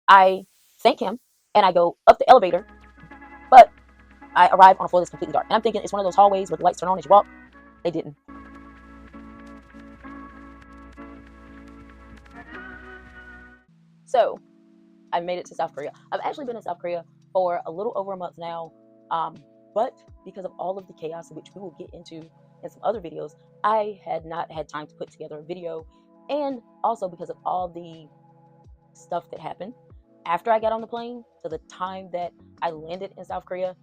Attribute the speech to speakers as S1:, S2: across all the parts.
S1: I thank him and I go up the elevator, but I arrive on a floor that's completely dark. And I'm thinking it's one of those hallways where the lights turn on as you walk. They didn't. So I made it to South Korea. I've actually been in South Korea for a little over a month now. But because of all of the chaos, which we will get into in some other videos, I had not had time to put together a video. And also because of all the stuff that happened after I got on the plane to the time that I landed in South Korea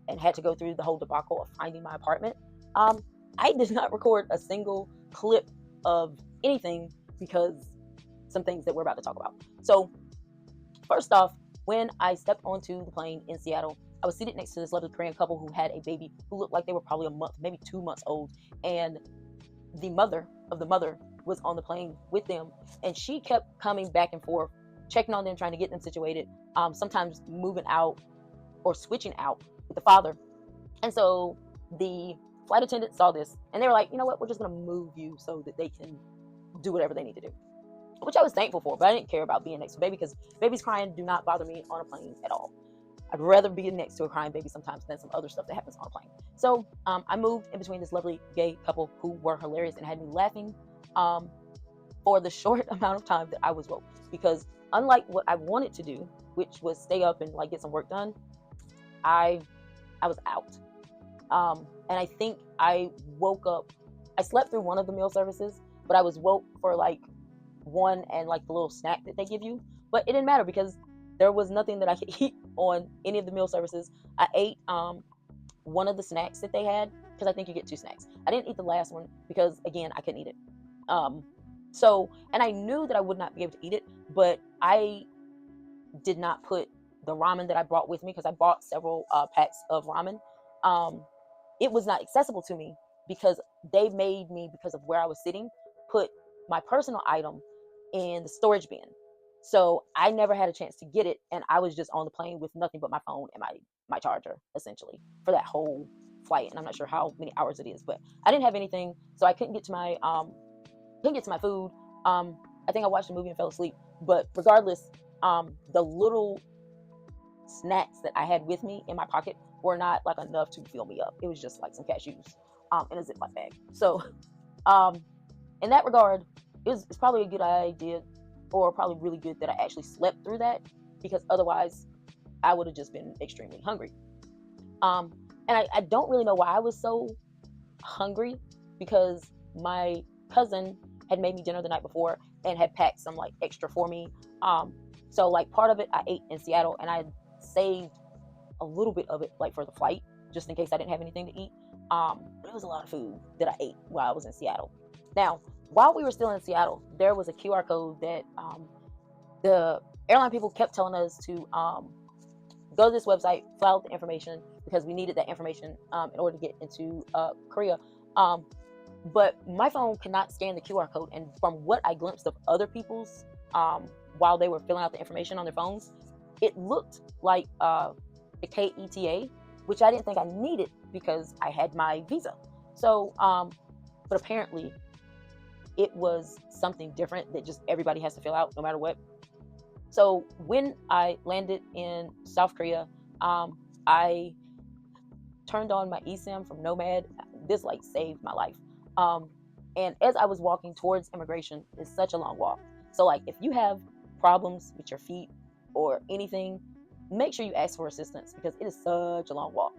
S1: and had to go through the whole debacle of finding my apartment, I did not record a single clip of anything because some things that we're about to talk about. So first off, when I stepped onto the plane in Seattle, I was seated next to this lovely Korean couple who had a baby who looked like they were probably a month, maybe 2 months old. And the mother of the mother was on the plane with them. And she kept coming back and forth, checking on them, trying to get them situated, sometimes moving out or switching out with the father. And so the flight attendant saw this and they were like, you know what, we're just going to move you so that they can do whatever they need to do, which I was thankful for, but I didn't care about being next to a baby because babies crying do not bother me on a plane at all. I'd rather be next to a crying baby sometimes than some other stuff that happens on a plane. So I moved in between this lovely gay couple who were hilarious and had me laughing for the short amount of time that I was woke. Because unlike what I wanted to do, which was stay up and like get some work done, I was out. And I think I woke up. I slept through one of the meal services, but I was woke for like one and like the little snack that they give you. But it didn't matter because there was nothing that I could eat on any of the meal services. I ate one of the snacks that they had because I think you get 2 snacks. I didn't eat the last one because again I couldn't eat it. And I knew that I would not be able to eat it, but I did not put the ramen that I brought with me because I bought several packs of ramen. It was not accessible to me because they made me, because of where I was sitting, put my personal item in the storage bin. So I never had a chance to get it, and I was just on the plane with nothing but my phone and my charger, essentially, for that whole flight. And I'm not sure how many hours it is, but I didn't have anything, so I couldn't get to my food. I think I watched a movie and fell asleep. But regardless, the little snacks that I had with me in my pocket were not like enough to fill me up. It was just like some cashews in a Ziploc bag. So in that regard, it's probably a good idea, or probably really good, that I actually slept through that, because otherwise I would have just been extremely hungry. And I don't really know why I was so hungry, because my cousin had made me dinner the night before and had packed some like extra for me. So like part of it I ate in Seattle, and I saved a little bit of it like for the flight, just in case I didn't have anything to eat. But it was a lot of food that I ate while I was in Seattle. Now, while we were still in Seattle, there was a QR code that the airline people kept telling us to go to this website, fill out the information, because we needed that information in order to get into Korea. But my phone could not scan the QR code, and from what I glimpsed of other people's while they were filling out the information on their phones, it looked like the KETA, which I didn't think I needed because I had my visa. So, but apparently it was something different that just everybody has to fill out no matter what. So when I landed in South Korea, I turned on my eSIM from Nomad. This like saved my life. And as I was walking towards immigration, it's such a long walk. So like if you have problems with your feet or anything, make sure you ask for assistance, because it is such a long walk.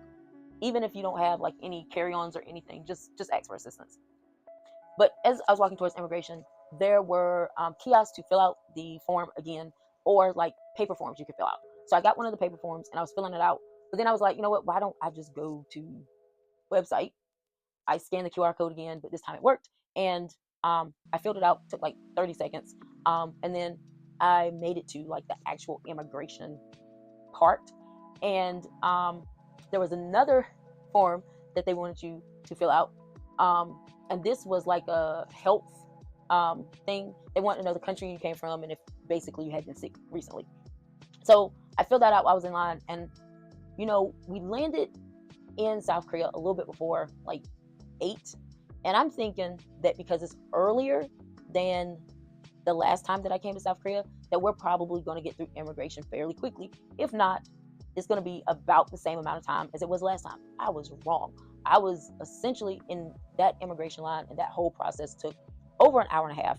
S1: Even if you don't have like any carry-ons or anything, just ask for assistance. But as I was walking towards immigration, there were kiosks to fill out the form again, or like paper forms you could fill out. So I got one of the paper forms and I was filling it out. But then I was like, you know what? Why don't I just go to website? I scanned the QR code again, but this time it worked. And I filled it out, took like 30 seconds. And then I made it to like the actual immigration part. And there was another form that they wanted you to fill out. And this was like a health thing. They wanted to know the country you came from and if basically you had been sick recently. So I filled that out while I was in line. And, you know, we landed in South Korea a little bit before like 8. And I'm thinking that because it's earlier than the last time that I came to South Korea, that we're probably going to get through immigration fairly quickly. If not, it's going to be about the same amount of time as it was last time. I was wrong. I was essentially in that immigration line, and that whole process took over an hour and a half.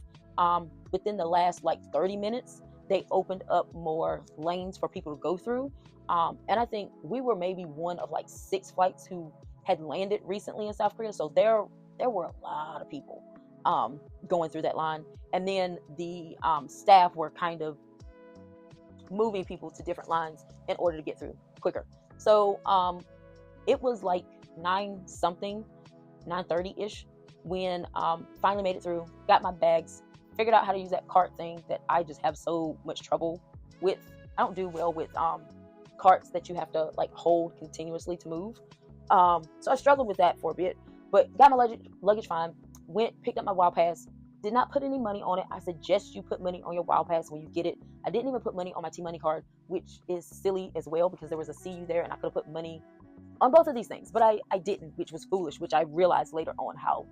S1: Within the last like 30 minutes, they opened up more lanes for people to go through. And I think we were maybe one of like 6 flights who had landed recently in South Korea. So there were a lot of people going through that line. And then the staff were kind of moving people to different lines in order to get through quicker. So it was like 9:30-ish when finally made it through, got my bags, figured out how to use that cart thing that I just have so much trouble with. I don't do well with carts that you have to like hold continuously to move. So I struggled with that for a bit, but got my luggage fine. Went, picked up my Wild Pass. Did not put any money on it. I suggest you put money on your Wild Pass when you get it. I didn't even put money on my T-Money card, which is silly as well because there was a CU there and I could have put money on both of these things, but I didn't, which was foolish, which I realized later on how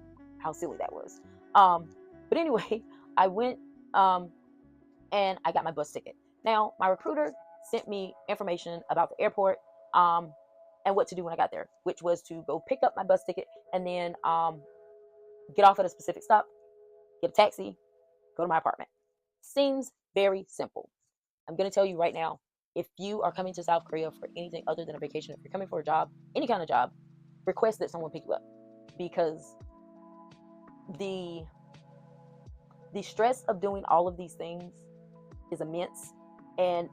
S1: silly that was. But anyway, I went and I got my bus ticket. Now, my recruiter sent me information about the airport and what to do when I got there, which was to go pick up my bus ticket and then get off at a specific stop, get a taxi, go to my apartment. Seems very simple. I'm going to tell you right now, if you are coming to South Korea for anything other than a vacation, if you're coming for a job, any kind of job, request that someone pick you up, because the stress of doing all of these things is immense. And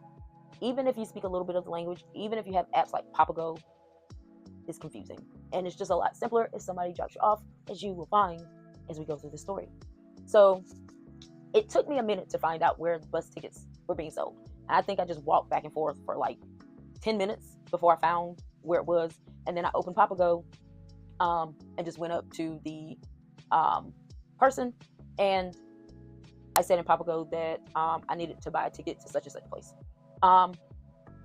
S1: even if you speak a little bit of the language, even if you have apps like Papago, it's confusing. And it's just a lot simpler if somebody drops you off, as you will find as we go through the story. So it took me a minute to find out where the bus tickets were being sold. And I think I just walked back and forth for like 10 minutes before I found where it was. And then I opened Papago and just went up to the person. And I said in Papago that I needed to buy a ticket to such and such place. I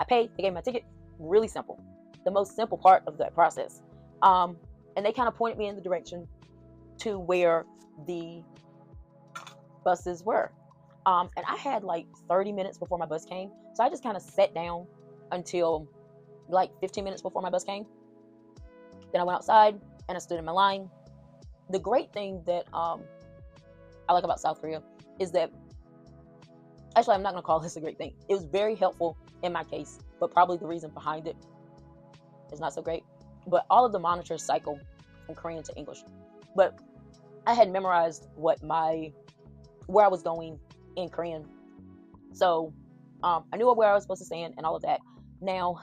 S1: paid, they gave me my ticket. Really simple. The most simple part of that process. And they kind of pointed me in the direction to where the buses were. And I had like 30 minutes before my bus came. So I just kind of sat down until like 15 minutes before my bus came. Then I went outside and I stood in my line. The great thing that I like about South Korea is that, actually, I'm not going to call this a great thing. It was very helpful in my case, but probably the reason behind it is not so great. But all of the monitors cycle from Korean to English. But I had memorized where I was going in Korean. So I knew where I was supposed to stand and all of that. Now,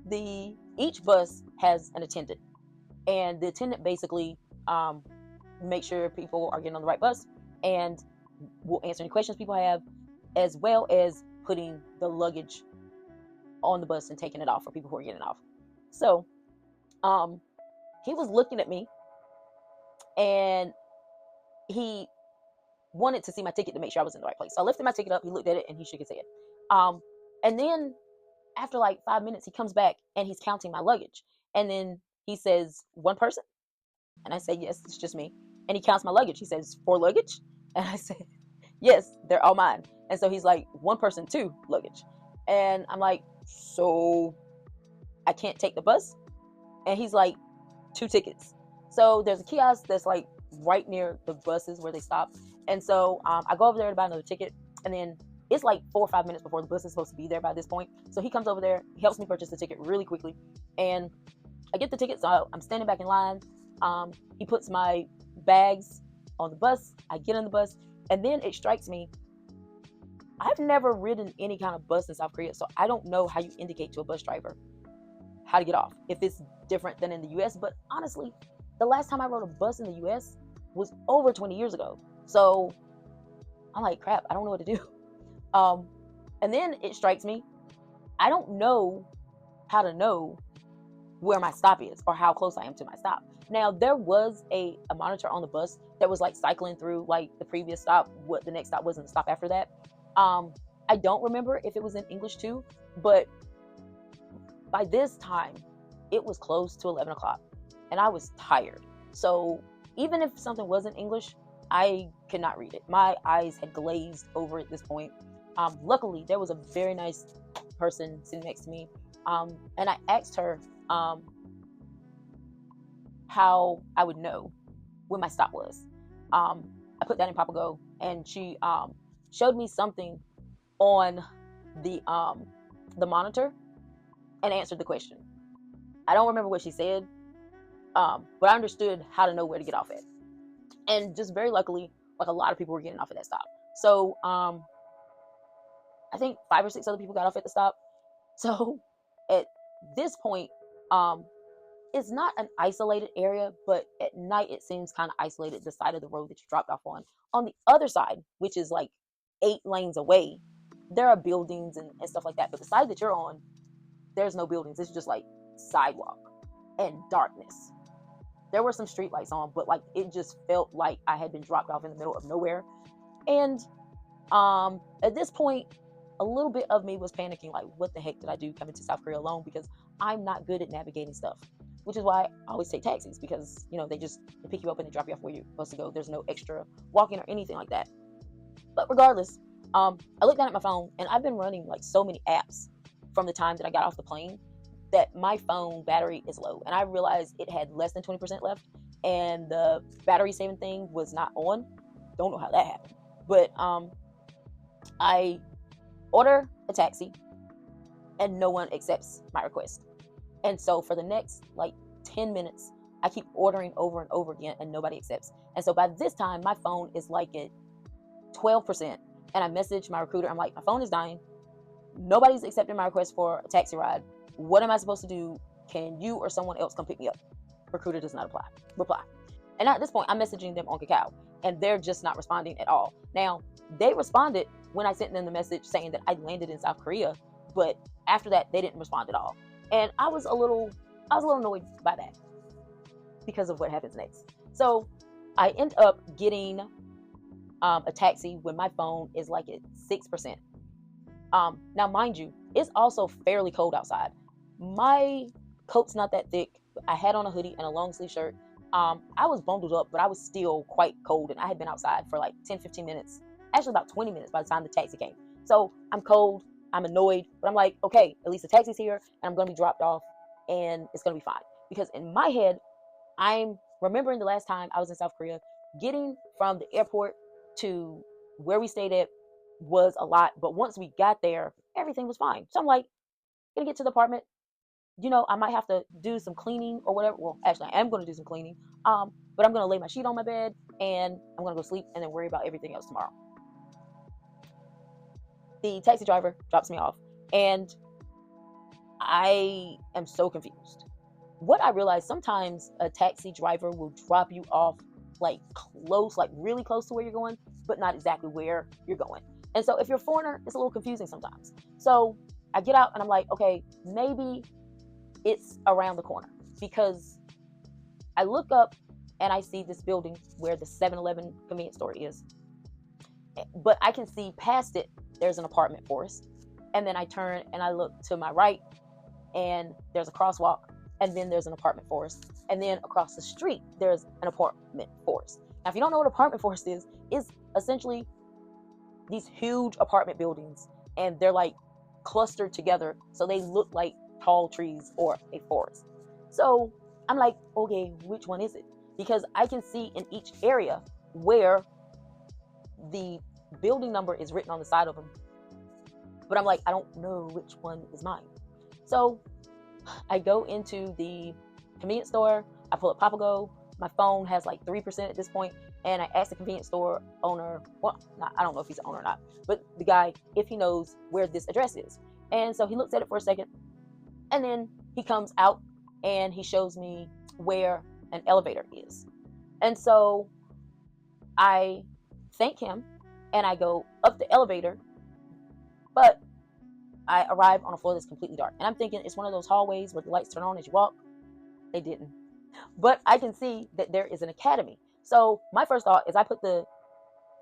S1: each bus has an attendant. And the attendant basically makes sure people are getting on the right bus and will answer any questions people have, as well as putting the luggage on the bus and taking it off for people who are getting off. So he was looking at me and he wanted to see my ticket to make sure I was in the right place. So I lifted my ticket up, he looked at it, and he shook his head. And then after like 5 minutes, he comes back and he's counting my luggage. And then he says, "One person?" And I say, "Yes, it's just me." And he counts my luggage. He says, "4 luggage?" And I said, "Yes, they're all mine." And so he's like, "1 person, 2 luggage." And I'm like, "So I can't take the bus?" And he's like, 2 tickets. So there's a kiosk that's like right near the buses where they stop. And so I go over there to buy another ticket. And then it's like 4 or 5 minutes before the bus is supposed to be there by this point. So he comes over there, he helps me purchase the ticket really quickly. And I get the ticket. So I'm standing back in line. He puts my bags on the bus. I get on the bus. And then it strikes me, I've never ridden any kind of bus in South Korea. So I don't know how you indicate to a bus driver how to get off, if it's different than in the US. But honestly, the last time I rode a bus in the US was over 20 years ago. So I'm like, crap, I don't know what to do. And then it strikes me, I don't know how to know where my stop is or how close I am to my stop. Now, there was a monitor on the bus that was like cycling through like the previous stop, what the next stop was, and the stop after that. I don't remember if it was in English too, but by this time, it was close to 11 o'clock and I was tired. So even if something was in English, I could not read it. My eyes had glazed over at this point. Luckily, there was a very nice person sitting next to me, and I asked her how I would know when my stop was. I put that in Papago, and she showed me something on the monitor and answered the question. I don't remember what she said, but I understood how to know where to get off at. And just very luckily, like a lot of people were getting off at that stop. So I think 5 or 6 other people got off at the stop. So at this point, it's not an isolated area, but at night it seems kind of isolated, the side of the road that you dropped off on. On the other side, which is like 8 lanes away, there are buildings and stuff like that. But the side that you're on, there's no buildings. It's just like sidewalk and darkness. There were some street lights on, but like it just felt like I had been dropped off in the middle of nowhere. And at this point, a little bit of me was panicking, like, what the heck did I do coming to South Korea alone? Because I'm not good at navigating stuff, which is why I always take taxis, because, you know, they pick you up and they drop you off where you're supposed to go. There's no extra walking or anything like that. But regardless, I looked down at my phone, and I've been running like so many apps from the time that I got off the plane that my phone battery is low. And I realized it had less than 20% left, and the battery saving thing was not on. Don't know how that happened. But I order a taxi, and no one accepts my request. And so for the next like 10 minutes, I keep ordering over and over again, and nobody accepts. And so by this time, my phone is like at 12%. And I message my recruiter. I'm like, my phone is dying. Nobody's accepting my request for a taxi ride. What am I supposed to do? Can you or someone else come pick me up? Recruiter does not reply. And at this point, I'm messaging them on Kakao, and they're just not responding at all. Now, they responded when I sent them the message saying that I landed in South Korea, but after that, they didn't respond at all. And I was a little annoyed by that because of what happens next. So I end up getting a taxi when my phone is like at 6%. Now, mind you, it's also fairly cold outside. My coat's not that thick. I had on a hoodie and a long sleeve shirt. I was bundled up, but I was still quite cold, and I had been outside for like 10-15 minutes, actually about 20 minutes by the time the taxi came. So I'm cold, I'm annoyed, but I'm like, okay, at least the taxi's here, and I'm going to be dropped off, and it's going to be fine. Because in my head, I'm remembering the last time I was in South Korea, getting from the airport to where we stayed at was a lot, but once we got there, everything was fine. So I'm like, gonna get to the apartment, you know, I might have to do some cleaning or whatever. Well, actually, I am going to do some cleaning. But I'm going to lay my sheet on my bed, and I'm going to go sleep and then worry about everything else tomorrow. The taxi driver drops me off, and I am so confused. What I realized, sometimes a taxi driver will drop you off like close, like really close to where you're going, but not exactly where you're going. And so if you're a foreigner, it's a little confusing sometimes. So I get out and I'm like, okay, maybe it's around the corner, because I look up and I see this building where the 7-Eleven convenience store is. But I can see past it, there's an apartment forest. And then I turn and I look to my right, and there's a crosswalk, and then there's an apartment forest. And then across the street, there's an apartment forest. Now, if you don't know what apartment forest is, it's essentially these huge apartment buildings, and they're like clustered together, so they look like tall trees or a forest. So I'm like, okay, which one is it? Because I can see in each area where the building number is written on the side of them, but I'm like, I don't know which one is mine. So I go into the convenience store, I pull up Papago, my phone has like 3% at this point, and I asked the convenience store owner, well, I don't know if he's the owner or not, but the guy, if he knows where this address is. And so he looks at it for a second, and then he comes out and he shows me where an elevator is. And so I thank him and I go up the elevator, but I arrive on a floor that's completely dark. And I'm thinking it's one of those hallways where the lights turn on as you walk. They didn't. But I can see that there is an academy. So my first thought is I put the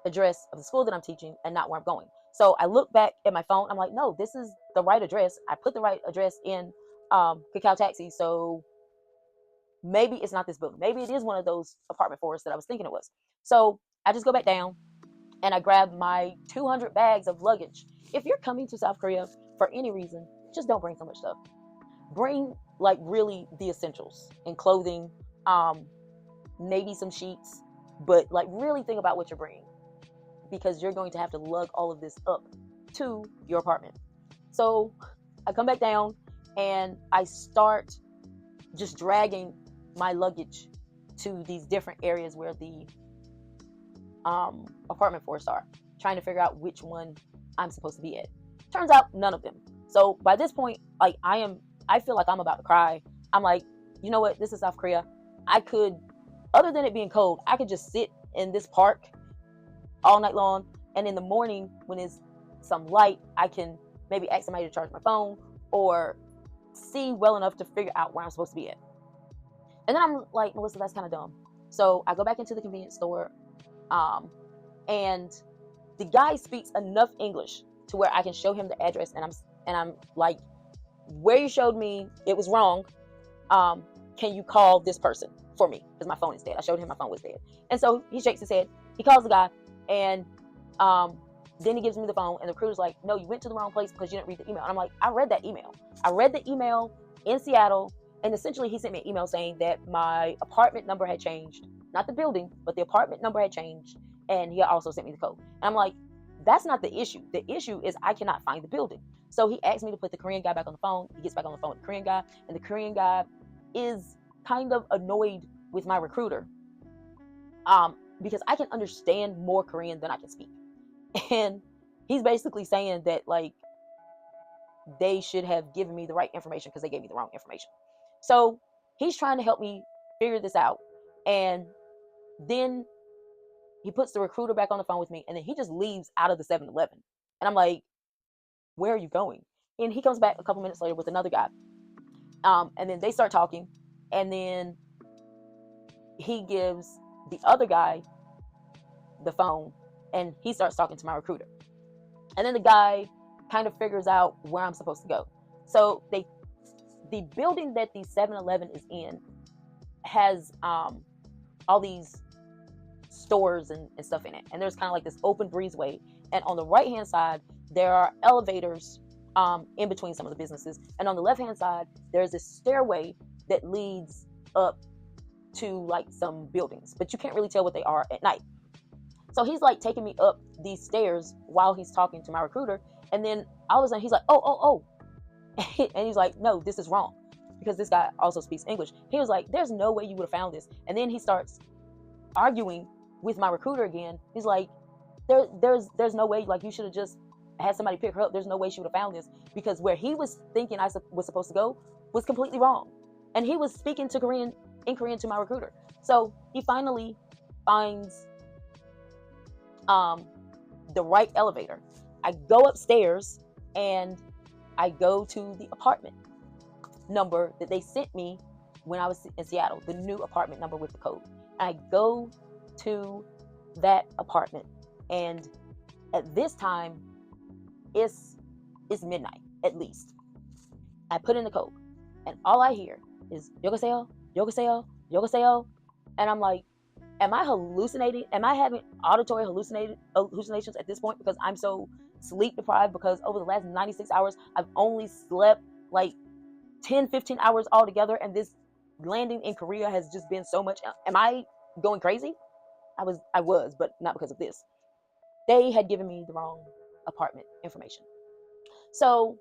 S1: address of the school that I'm teaching and not where I'm going. So I look back at my phone. I'm like, no, this is the right address. I put the right address in Kakao Taxi. So maybe it's not this building. Maybe it is one of those apartment forests that I was thinking it was. So I just go back down. and I grabbed my 200 bags of luggage. If you're coming to South Korea for any reason, just don't bring so much stuff. Bring like really the essentials and clothing, maybe some sheets, but like really think about what you're bringing, because you're going to have to lug all of this up to your apartment. So I come back down and I start just dragging my luggage to these different areas where the apartment floors are, trying to figure out which one I'm supposed to be at. Turns out none of them. So by this point, like I feel like I'm about to cry. I'm like, you know what? This is South Korea. I could, other than it being cold, I could just sit in this park all night long, and in the morning when it's some light, I can maybe ask somebody to charge my phone or see well enough to figure out where I'm supposed to be at. And then I'm like, Melissa, that's kind of dumb. So I go back into the convenience store, and the guy speaks enough English to where I can show him the address, and I'm like, where you showed me, it was wrong. Can you call this person for me? Because my phone is dead. I showed him my phone was dead. And so he shakes his head. He calls the guy, and then he gives me the phone, and the recruiter's like, no, you went to the wrong place because you didn't read the email. And I'm like, I read that email. I read the email in Seattle, and essentially he sent me an email saying that my apartment number had changed. Not the building, but the apartment number had changed, and he also sent me the code. And I'm like, that's not the issue. The issue is I cannot find the building. So he asked me to put the Korean guy back on the phone. He gets back on the phone with the Korean guy, and the Korean guy is kind of annoyed with my recruiter, because I can understand more Korean than I can speak. And he's basically saying that like they should have given me the right information because they gave me the wrong information. So he's trying to help me figure this out. And then he puts the recruiter back on the phone with me, and then he just leaves out of the 7-Eleven. And I'm like, where are you going? And he comes back a couple minutes later with another guy. And then they start talking, and then he gives the other guy the phone, and he starts talking to my recruiter. And then the guy kind of figures out where I'm supposed to go. So the building that the 7-Eleven is in has all these stores and stuff in it. And there's kind of like this open breezeway. And on the right-hand side, there are elevators in between some of the businesses. And on the left-hand side, there's this stairway that leads up to like some buildings, but you can't really tell what they are at night. So he's like taking me up these stairs while he's talking to my recruiter. And then all of a sudden he's like, oh. And he's like, no, this is wrong. Because this guy also speaks English. He was like, there's no way you would have found this. And then he starts arguing with my recruiter again. He's like, there's no way, like you should have just had somebody pick her up. There's no way she would have found this, because where he was thinking I was supposed to go was completely wrong. And he was speaking in Korean to my recruiter. So he finally finds the right elevator. I go upstairs and I go to the apartment number that they sent me when I was in Seattle, the new apartment number with the code. And I go to that apartment, and at this time it's midnight at least. I put in the code, and all I hear is "Yogaseo, Yogaseo, Yogaseo," and I'm like, am I hallucinating? Am I having auditory hallucinations at this point, because I'm so sleep deprived? Because over the last 96 hours, I've only slept like 10-15 hours altogether, and this landing in Korea has just been so much. Am I going crazy? I was, but not because of this. They had given me the wrong apartment information. So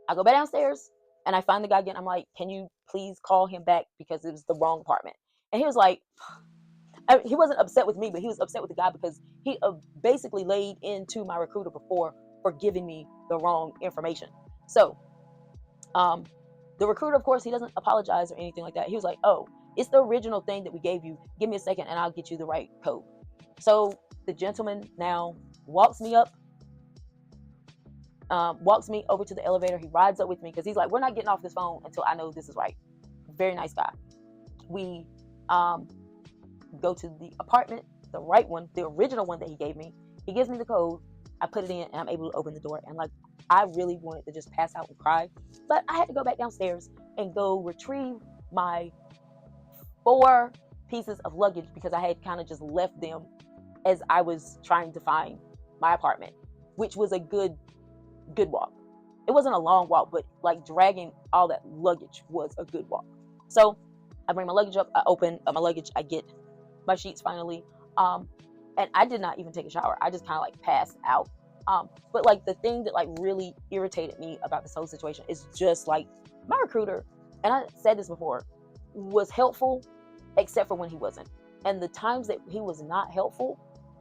S1: I go back downstairs and I find the guy again. I'm like, can you please call him back, because it was the wrong apartment? And he was like, he wasn't upset with me, but he was upset with the guy because he basically laid into my recruiter before for giving me the wrong information. So the recruiter, of course, he doesn't apologize or anything like that. He was like, oh, it's the original thing that we gave you. Give me a second and I'll get you the right code. So the gentleman now walks me over to the elevator. He rides up with me because he's like, we're not getting off this phone until I know this is right. Very nice guy. We go to the apartment, the right one, the original one that he gave me. He gives me the code. I put it in and I'm able to open the door. And like, I really wanted to just pass out and cry, but I had to go back downstairs and go retrieve my 4 pieces of luggage, because I had kind of just left them as I was trying to find my apartment, which was a good walk. It wasn't a long walk, but like dragging all that luggage was a good walk. So I bring my luggage up, I open up my luggage, I get my sheets finally, and I did not even take a shower. I just kind of like passed out. But like the thing that like really irritated me about this whole situation is just like my recruiter, and I said this before, was helpful except for when he wasn't. And the times that he was not helpful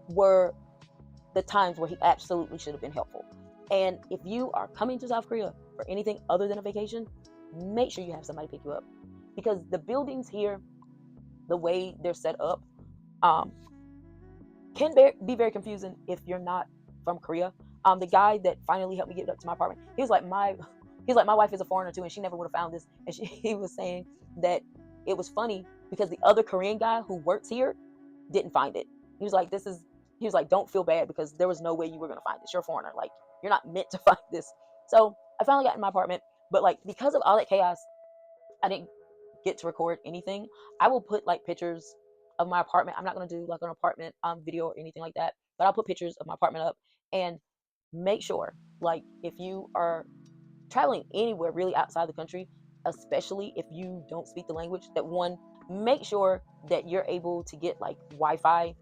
S1: were the times where he absolutely should have been helpful. And if you are coming to South Korea for anything other than a vacation, make sure you have somebody pick you up, because the buildings here, the way they're set up, can be very confusing if you're not from Korea. The guy that finally helped me get up to my apartment, he was like, my wife is a foreigner too, and she never would have found this. And he was saying that it was funny because the other Korean guy who works here didn't find it. He was like, don't feel bad, because there was no way you were going to find this. You're a foreigner. Like, you're not meant to find this. So I finally got in my apartment, but like, because of all that chaos, I didn't get to record anything. I will put like pictures of my apartment. I'm not going to do like an apartment video or anything like that, but I'll put pictures of my apartment up. And make sure, like, if you are traveling anywhere really outside the country, especially if you don't speak the language, that one, make sure that you're able to get like Wi-Fi,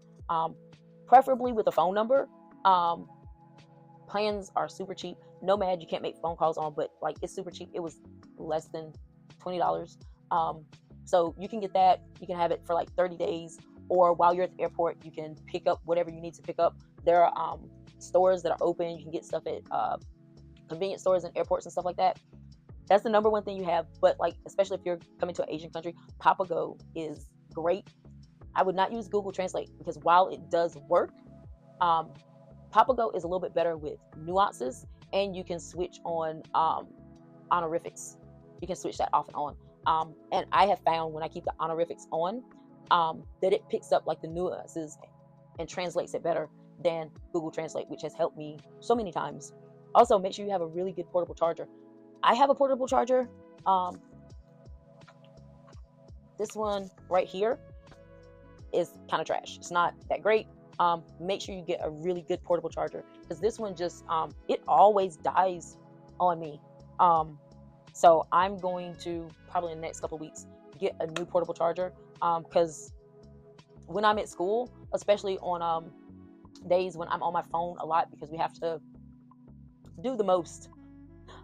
S1: preferably with a phone number. Plans are super cheap. Nomad, you can't make phone calls on, but like, it's super cheap. It was less than $20. So you can get that. You can have it for like 30 days, or while you're at the airport, you can pick up whatever you need to pick up. There are stores that are open. You can get stuff at convenience stores and airports and stuff like that. That's the number one thing you have. But like, especially if you're coming to an Asian country, Papago is great. I would not use Google Translate, because while it does work, Papago is a little bit better with nuances, and you can switch on honorifics. You can switch that off and on. And I have found when I keep the honorifics on, that it picks up like the nuances and translates it better than Google Translate, which has helped me so many times. Also, make sure you have a really good portable charger. I have a portable charger. This one right here is kind of trash. It's not that great. Make sure you get a really good portable charger, because this one just it always dies on me. So I'm going to probably in the next couple of weeks get a new portable charger, because when I'm at school, especially on days when I'm on my phone a lot, because we have to do the most,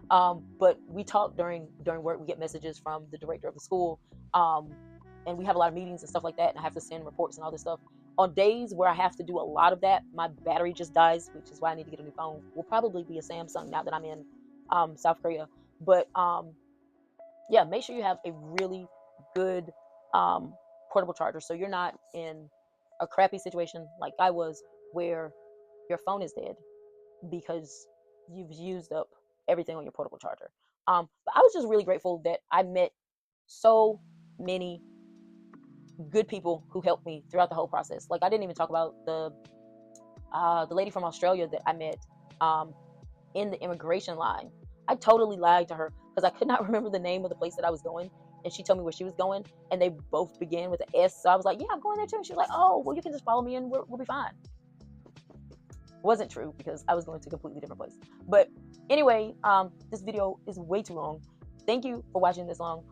S1: but we talk during work. We get messages from the director of the school, and we have a lot of meetings and stuff like that, and I have to send reports and all this stuff. On days where I have to do a lot of that, my battery just dies, which is why I need to get a new phone. Will probably be a Samsung now that I'm in South Korea. But yeah, make sure you have a really good portable charger, so you're not in a crappy situation like I was, where your phone is dead because you've used up everything on your portable charger. But I was just really grateful that I met so many good people who helped me throughout the whole process. Like, I didn't even talk about the lady from Australia that I met in the immigration line. I totally lied to her because I could not remember the name of the place that I was going, and she told me where she was going, and they both began with an S. So I was like, yeah, I'm going there too. And she was like, oh, well, you can just follow me and we'll be fine. Wasn't true, because I was going to a completely different place. But anyway, this video is way too long. Thank you for watching this long.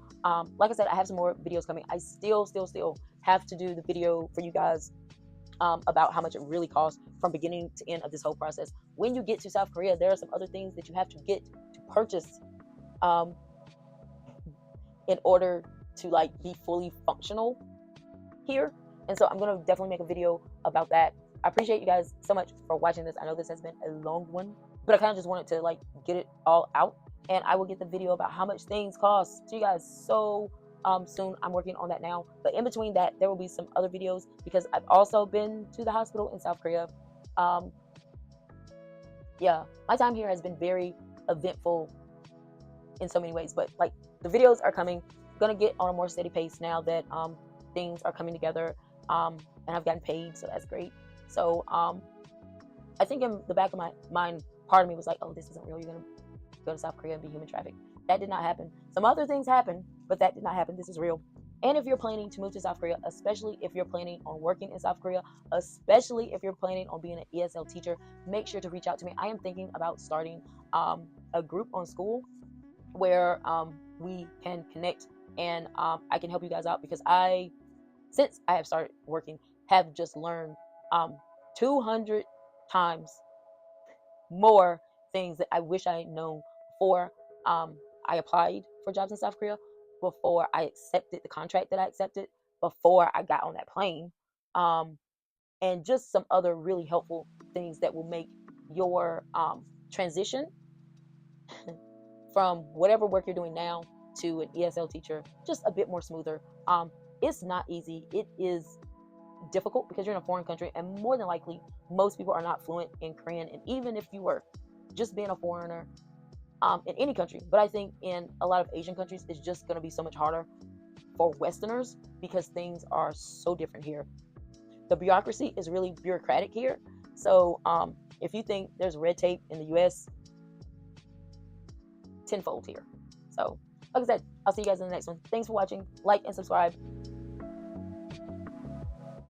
S1: Like I said, I have some more videos coming. I still have to do the video for you guys about how much it really costs from beginning to end of this whole process. When you get to South Korea, there are some other things that you have to get to purchase in order to like be fully functional here. And so I'm gonna definitely make a video about that. I appreciate you guys so much for watching this. I know this has been a long one, but I kind of just wanted to like get it all out. And I will get the video about how much things cost to you guys so soon. I'm working on that now. But in between that, there will be some other videos, because I've also been to the hospital in South Korea. Yeah, my time here has been very eventful in so many ways. But like, the videos are coming. I'm gonna get on a more steady pace now that things are coming together. And I've gotten paid, so that's great. So I think in the back of my mind, part of me was like, oh, this isn't real. You're gonna go to South Korea and be human trafficked. That did not happen. Some other things happened, but that did not happen. This is real. And if you're planning to move to South Korea, especially if you're planning on working in South Korea, especially if you're planning on being an ESL teacher, make sure to reach out to me. I am thinking about starting a group on school where we can connect, and I can help you guys out, because since I have started working, have just learned 200 times more things that I wish I had known before I applied for jobs in South Korea, before I accepted the contract that I accepted, before I got on that plane, and just some other really helpful things that will make your transition from whatever work you're doing now to an ESL teacher just a bit more smoother. It's not easy. It is difficult because you're in a foreign country, and more than likely most people are not fluent in Korean. And even if you were, just being a foreigner in any country, but I think in a lot of Asian countries, it's just going to be so much harder for Westerners because things are so different here. The bureaucracy is really bureaucratic here. So if you think there's red tape in the US, tenfold here. So like I said, I'll see you guys in the next one. Thanks for watching. Like and subscribe.